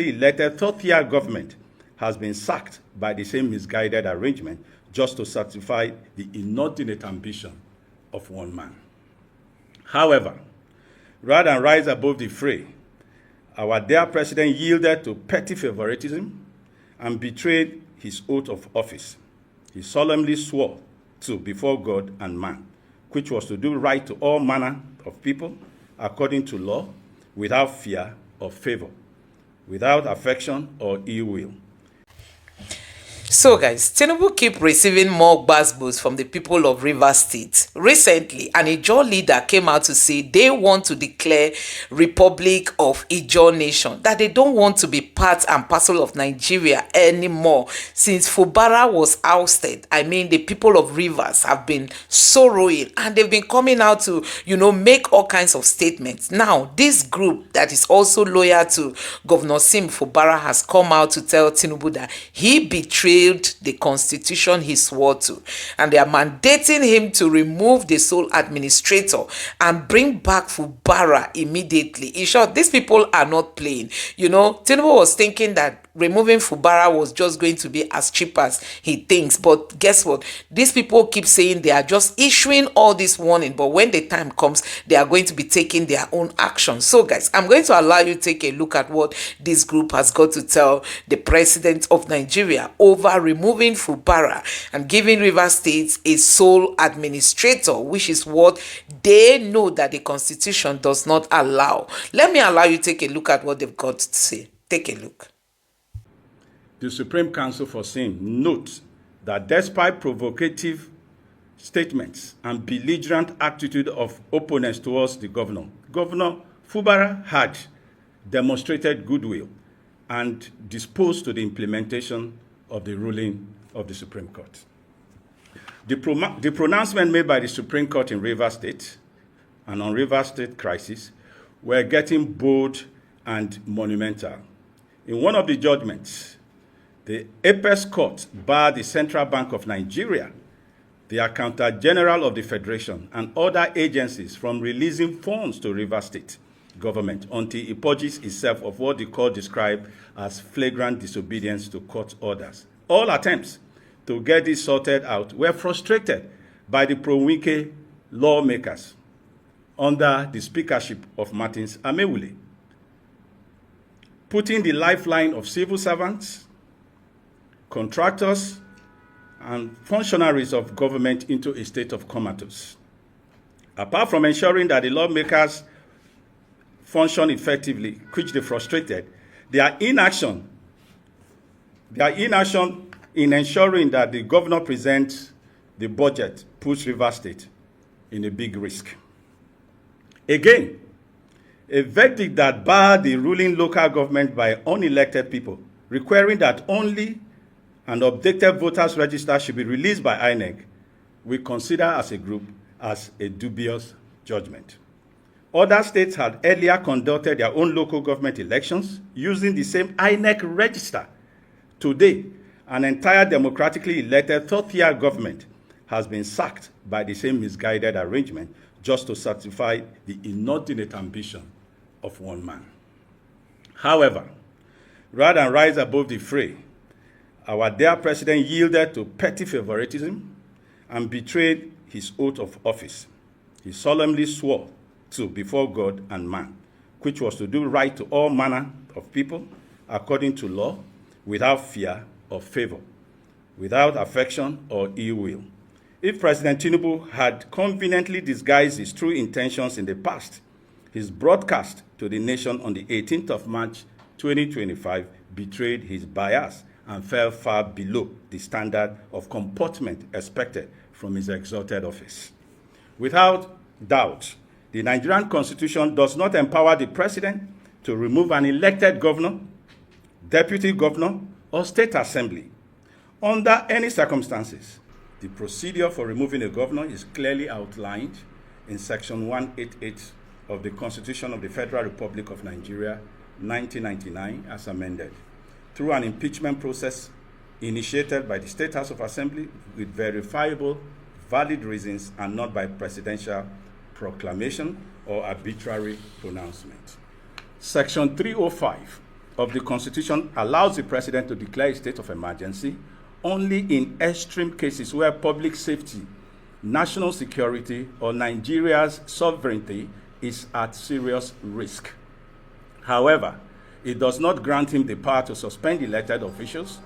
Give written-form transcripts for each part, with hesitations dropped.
elected third-tier government has been sacked by the same misguided arrangement just to satisfy the inordinate ambition of one man. However, rather than rise above the fray, our dear president yielded to petty favoritism and betrayed his oath of office. He solemnly swore to before God and man, which was to do right to all manner of people according to law, without fear or favor, without affection or ill will. So guys, Tinubu keep receiving more gbasgbos from the people of Rivers State. Recently, an Ijaw leader came out to say they want to declare Republic of Ijaw Nation, that they don't want to be part and parcel of Nigeria anymore since Fubara was ousted. I mean, the people of Rivers have been sorrowing and they've been coming out to, make all kinds of statements. Now, this group that is also loyal to Governor Sim Fubara has come out to tell Tinubu that he betrayed the constitution he swore to, and they are mandating him to remove the sole administrator and bring back Fubara immediately. In short, these people are not playing. Tinubu was thinking that removing Fubara was just going to be as cheap as he thinks, but guess what? These people keep saying they are just issuing all this warning, but when the time comes, they are going to be taking their own action. So guys, I'm going to allow you to take a look at what this group has got to tell the president of Nigeria over removing Fubara and giving Rivers State a sole administrator, which is what they know that the constitution does not allow. Let me allow you to take a look at what they've got to say. Take a look. The Supreme Council for Sin notes that despite provocative statements and belligerent attitude of opponents towards the governor, Governor Fubara had demonstrated goodwill and disposed to the implementation of the ruling of the Supreme Court. The pronouncement made by the Supreme Court in Rivers State and on Rivers State crisis were getting bold and monumental. In one of the judgments, the Apex Court barred the Central Bank of Nigeria, the Accountant General of the Federation, and other agencies from releasing funds to Rivers State government until it purges itself of what the court described as flagrant disobedience to court orders. All attempts to get this sorted out were frustrated by the pro-Wike lawmakers under the speakership of Martins Amewule, putting the lifeline of civil servants, contractors, and functionaries of government into a state of comatose. Apart from ensuring that the lawmakers function effectively, which they frustrated, their inaction in ensuring that the governor presents the budget puts Rivers State in a big risk. Again, a verdict that barred the ruling local government by unelected people, requiring that only an updated voters register should be released by INEC, we consider as a group as a dubious judgment. Other states had earlier conducted their own local government elections using the same INEC register. Today, an entire democratically elected third-tier government has been sacked by the same misguided arrangement just to satisfy the inordinate ambition of one man. However, rather than rise above the fray, our dear president yielded to petty favoritism and betrayed his oath of office. He solemnly swore to before God and man, which was to do right to all manner of people according to law, without fear or favor, without affection or ill will. If President Tinubu had conveniently disguised his true intentions in the past, his broadcast to the nation on the 18th of March 2025 betrayed his bias and fell far below the standard of comportment expected from his exalted office. Without doubt, the Nigerian Constitution does not empower the president to remove an elected governor, deputy governor, or state assembly. Under any circumstances, the procedure for removing a governor is clearly outlined in Section 188 of the Constitution of the Federal Republic of Nigeria, 1999, as amended, through an impeachment process initiated by the State House of Assembly with verifiable, valid reasons and not by presidential proclamation or arbitrary pronouncement. Section 305 of the Constitution allows the president to declare a state of emergency only in extreme cases where public safety, national security, or Nigeria's sovereignty is at serious risk. However, it does not grant him the power to suspend elected officials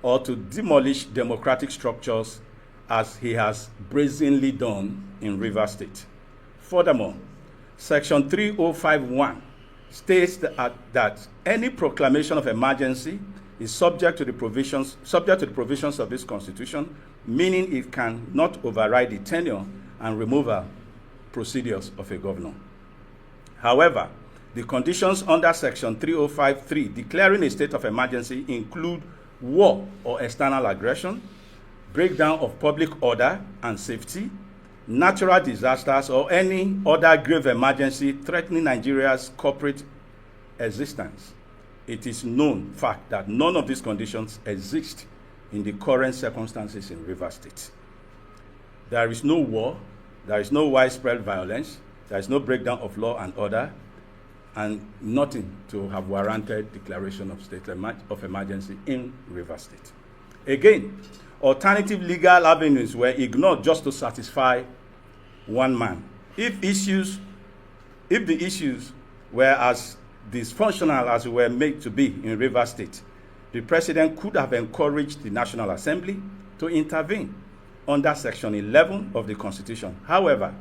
or to demolish democratic structures as he has brazenly done in Rivers State. Furthermore, Section 3051 states that any proclamation of emergency is subject to the provisions of this Constitution, meaning it cannot override the tenure and removal procedures of a governor. However, the conditions under Section 3053 declaring a state of emergency include war or external aggression, breakdown of public order and safety, natural disasters, or any other grave emergency threatening Nigeria's corporate existence. It is known fact that none of these conditions exist in the current circumstances in Rivers State. There is no war, there is no widespread violence, there is no breakdown of law and order, and nothing to have warranted declaration of state of emergency in Rivers State. Again, alternative legal avenues were ignored just to satisfy one man. If the issues were as dysfunctional as were made to be in Rivers State, the president could have encouraged the National Assembly to intervene under Section 11 of the Constitution. However,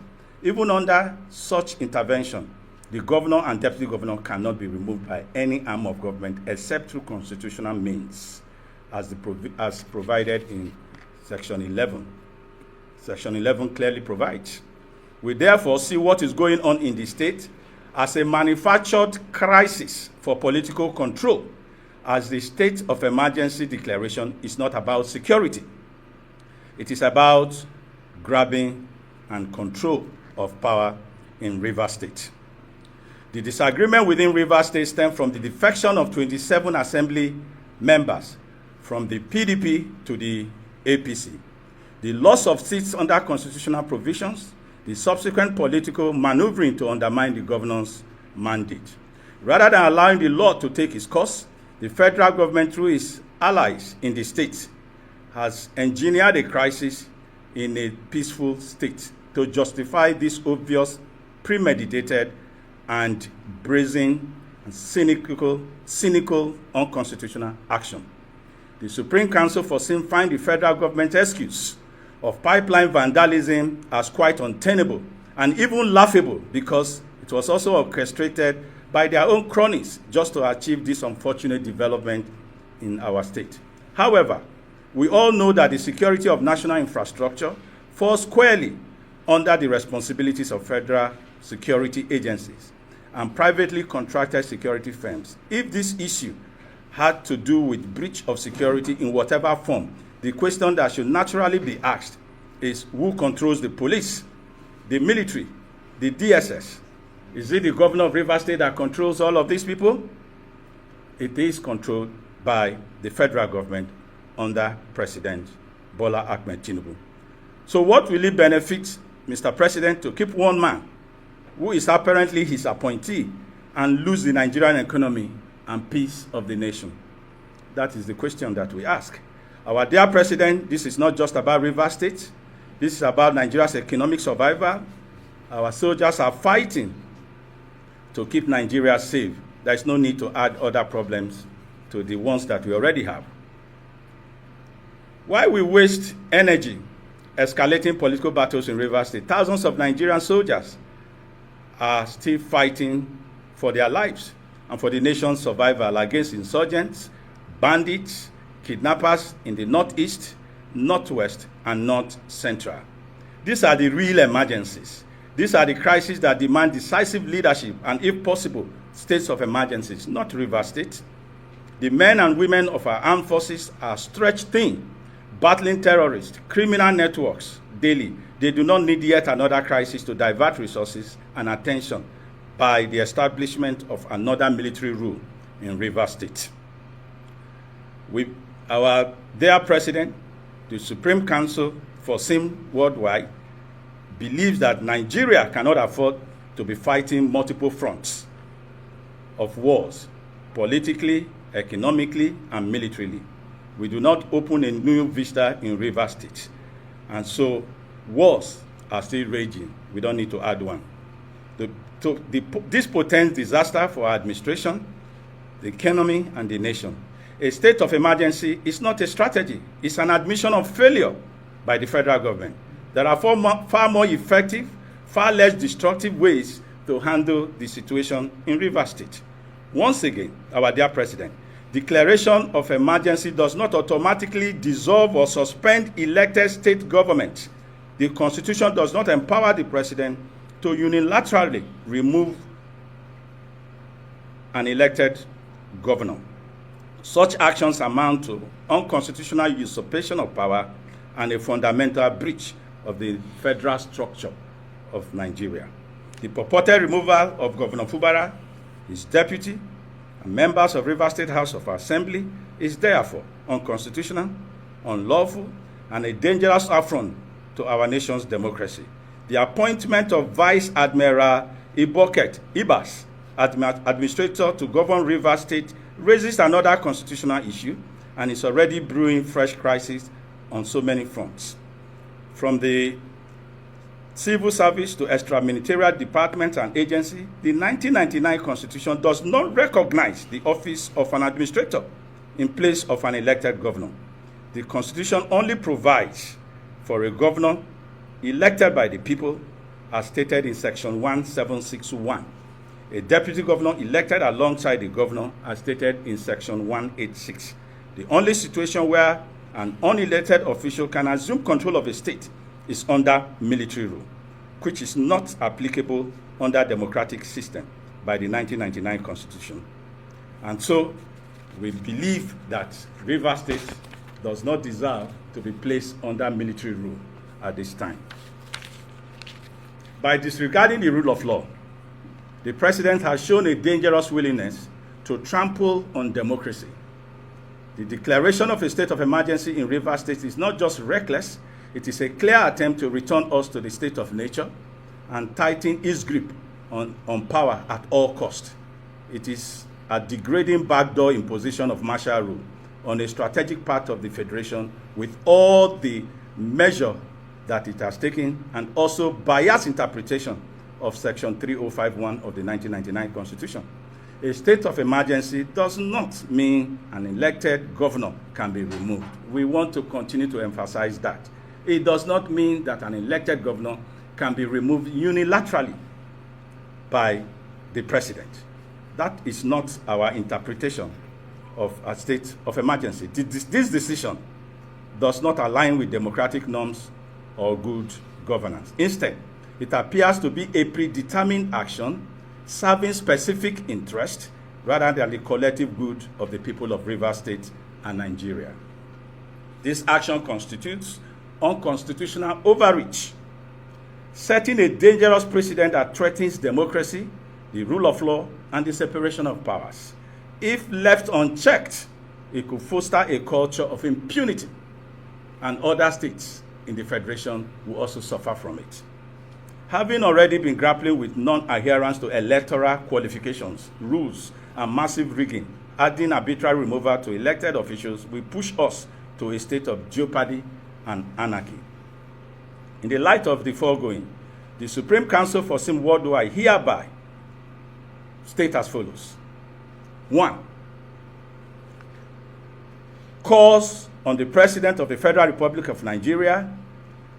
even under such intervention, the governor and deputy governor cannot be removed by any arm of government except through constitutional means, as provided in Section 11. Section 11 clearly provides. We therefore see what is going on in the state as a manufactured crisis for political control, as the state of emergency declaration is not about security. It is about grabbing and control of power in Rivers State. The disagreement within Rivers State stemmed from the defection of 27 assembly members from the PDP to the APC, the loss of seats under constitutional provisions, the subsequent political maneuvering to undermine the governor's mandate. Rather than allowing the law to take its course, the federal government, through its allies in the state, has engineered a crisis in a peaceful state to justify this obvious, premeditated, and brazen and cynical, unconstitutional action. The Supreme Council for Sin find the federal government's excuse of pipeline vandalism as quite untenable and even laughable, because it was also orchestrated by their own cronies just to achieve this unfortunate development in our state. However, we all know that the security of national infrastructure falls squarely under the responsibilities of federal security agencies and privately contracted security firms. If this issue had to do with breach of security in whatever form, the question that should naturally be asked is who controls the police, the military, the DSS? Is it the governor of Rivers State that controls all of these people? It is controlled by the federal government under President Bola Ahmed Tinubu. So what will it benefit Mr. President to keep one man who is apparently his appointee and lose the Nigerian economy and peace of the nation? That is the question that we ask. Our dear President, this is not just about Rivers State. This is about Nigeria's economic survival. Our soldiers are fighting to keep Nigeria safe. There is no need to add other problems to the ones that we already have. Why we waste energy escalating political battles in Rivers State? Thousands of Nigerian soldiers are still fighting for their lives and for the nation's survival against insurgents, bandits, kidnappers in the northeast, northwest, and north central. These are the real emergencies. These are the crises that demand decisive leadership and, if possible, states of emergencies, not Rivers State. The men and women of our armed forces are stretched thin, battling terrorists, criminal networks daily. They do not need yet another crisis to divert resources and attention by the establishment of another military rule in Rivers State. Our dear President, the Supreme Council for Sin worldwide, believes that Nigeria cannot afford to be fighting multiple fronts of wars, politically, economically and militarily. We do not open a new vista in Rivers State. And so wars are still raging. We don't need to add one. This portends disaster for our administration, the economy, and the nation. A state of emergency is not a strategy. It's an admission of failure by the federal government. There are far more effective, far less destructive ways to handle the situation in Rivers State. Once again, our dear President, declaration of emergency does not automatically dissolve or suspend elected state government. The Constitution does not empower the President to unilaterally remove an elected governor. Such actions amount to unconstitutional usurpation of power and a fundamental breach of the federal structure of Nigeria. The purported removal of Governor Fubara, his deputy, and members of Rivers State House of Assembly is therefore unconstitutional, unlawful, and a dangerous affront to our nation's democracy. The appointment of Vice Admiral Ibas, administrator to govern Rivers State, raises another constitutional issue and is already brewing fresh crisis on so many fronts. From the civil service to extra-ministerial departments and agencies, the 1999 Constitution does not recognize the office of an administrator in place of an elected governor. The Constitution only provides for a governor elected by the people, as stated in Section 1761. A deputy governor elected alongside the governor, as stated in Section 186. The only situation where an unelected official can assume control of a state is under military rule, which is not applicable under democratic system by the 1999 Constitution. And so we believe that Rivers State does not deserve to be placed under military rule at this time. By disregarding the rule of law, the President has shown a dangerous willingness to trample on democracy. The declaration of a state of emergency in Rivers State is not just reckless, it is a clear attempt to return us to the state of nature and tighten its grip on power at all costs. It is a degrading backdoor imposition of martial rule on a strategic part of the Federation with all the measure that it has taken, and also biased interpretation of Section 3051 of the 1999 Constitution. A state of emergency does not mean an elected governor can be removed. We want to continue to emphasize that. It does not mean that an elected governor can be removed unilaterally by the president. That is not our interpretation of a state of emergency. This decision does not align with democratic norms or good governance. Instead, it appears to be a predetermined action serving specific interest rather than the collective good of the people of Rivers State and Nigeria. This action constitutes unconstitutional overreach, setting a dangerous precedent that threatens democracy, the rule of law, and the separation of powers. If left unchecked, it could foster a culture of impunity, and other states in the Federation will also suffer from it. Having already been grappling with non-adherence to electoral qualifications, rules, and massive rigging, adding arbitrary removal to elected officials will push us to a state of jeopardy and anarchy. In the light of the foregoing, the Supreme Council for Sin Worldwide hereby state as follows. 1. Calls on the President of the Federal Republic of Nigeria,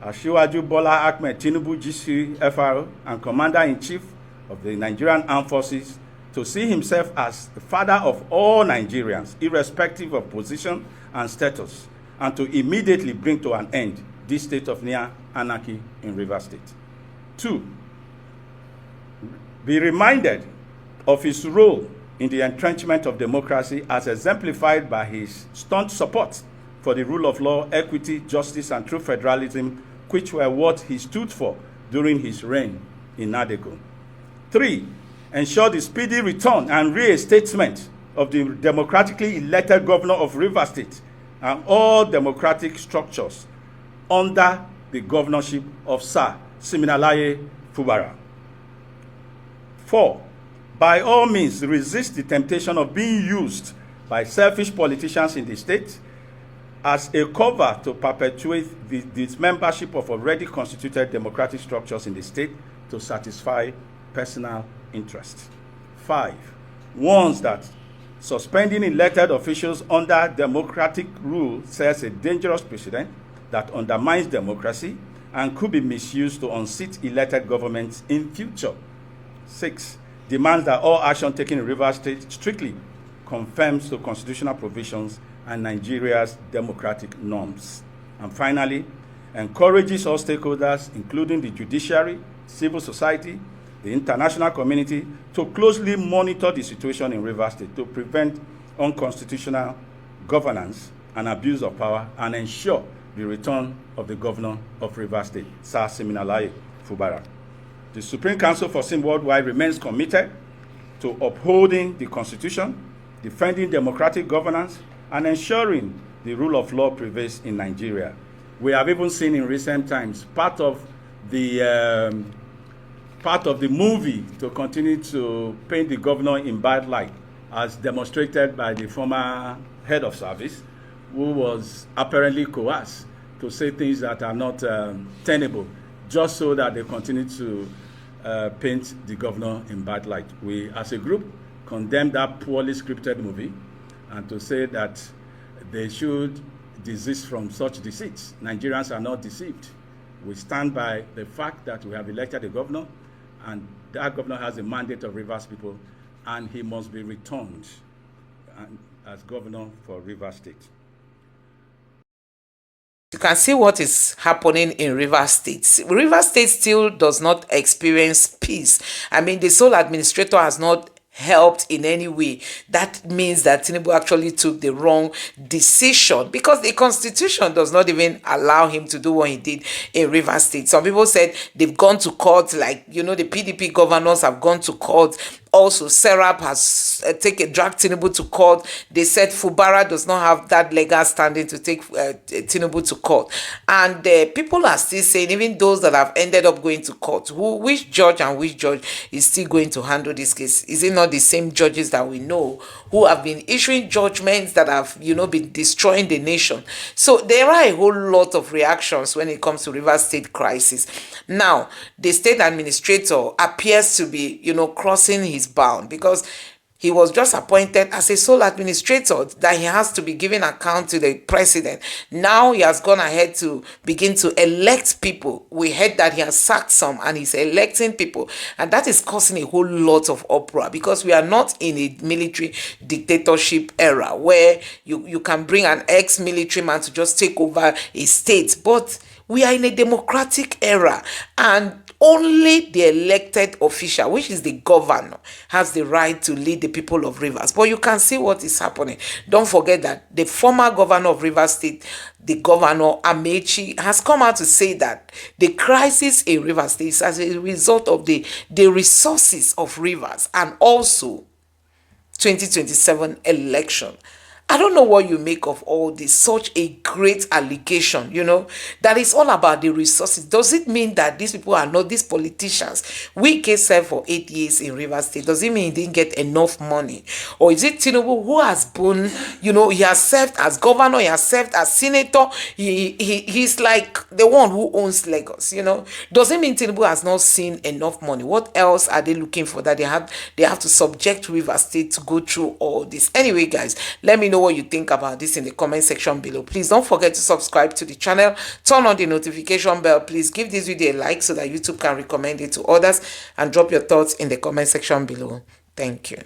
Asiwaju Bola Ahmed Tinubu GCFR, and Commander-in-Chief of the Nigerian Armed Forces to see himself as the father of all Nigerians, irrespective of position and status, and to immediately bring to an end this state of near anarchy in Rivers State. 2. Be reminded of his role in the entrenchment of democracy as exemplified by his staunch support for the rule of law, equity, justice, and true federalism, which were what he stood for during his reign in Nadeko. 3. Ensure the speedy return and reinstatement of the democratically elected governor of Rivers State and all democratic structures under the governorship of Sir Siminalayi Fubara. 4. By all means, resist the temptation of being used by selfish politicians in the state as a cover to perpetuate the dismembership of already constituted democratic structures in the state to satisfy personal interests. 5, warns that suspending elected officials under democratic rule sets a dangerous precedent that undermines democracy and could be misused to unseat elected governments in future. 6, demands that all action taken in Rivers State strictly conforms to constitutional provisions and Nigeria's democratic norms. And finally, encourages all stakeholders, including the judiciary, civil society, the international community, to closely monitor the situation in Rivers State to prevent unconstitutional governance and abuse of power and ensure the return of the governor of Rivers State, Sir Siminalayi Fubara. The Supreme Council for Sin Worldwide remains committed to upholding the Constitution, defending democratic governance, and ensuring the rule of law prevails in Nigeria. We have even seen in recent times part of the movie to continue to paint the governor in bad light, as demonstrated by the former head of service, who was apparently coerced to say things that are not tenable, just so that they continue to paint the governor in bad light. We, as a group, condemn that poorly scripted movie, and to say that they should desist from such deceits. Nigerians are not deceived. We stand by the fact that we have elected a governor, and that governor has a mandate of Rivers people, and he must be returned as governor for Rivers State. You can see what is happening in Rivers State. Rivers State still does not experience peace. I mean, the sole administrator has not helped in any way. That means that Tinubu actually took the wrong decision, because the constitution does not even allow him to do what he did in Rivers State. Some people said they've gone to court, like, the PDP governors have gone to court. Also, Serap has dragged Tinubu to court. They said Fubara does not have that legal standing to take Tinubu to court. And people are still saying, even those that have ended up going to court, which judge is still going to handle this case? Is it not the same judges that we know who have been issuing judgments that have, been destroying the nation? So there are a whole lot of reactions when it comes to Rivers State crisis. Now, the state administrator appears to be, crossing his bound, because he was just appointed as a sole administrator that he has to be giving account to the president. Now he has gone ahead to begin to elect people. We heard that he has sacked some and he's electing people, and that is causing a whole lot of uproar, because we are not in a military dictatorship era where you can bring an ex-military man to just take over a state, but we are in a democratic era, and only the elected official, which is the governor, has the right to lead the people of Rivers. But you can see what is happening. Don't forget that the former governor of Rivers State, the governor Amechi, has come out to say that the crisis in Rivers State is as a result of the resources of Rivers, and also 2027 election. I don't know what you make of all this, such a great allegation, that is all about the resources. Does it mean that these people are not, these politicians? Wike served for 8 years in Rivers State. Does it mean he didn't get enough money? Or is it Tinubu who has been, he has served as governor, he has served as senator, he's like the one who owns Lagos, Does it mean Tinubu has not seen enough money? What else are they looking for that they have to subject Rivers State to go through all this? Anyway, guys, let me know what you think about this in the comment section below. Please don't forget to subscribe to the channel, turn on the notification bell. Please give this video a like so that YouTube can recommend it to others, and drop your thoughts in the comment section below. Thank you.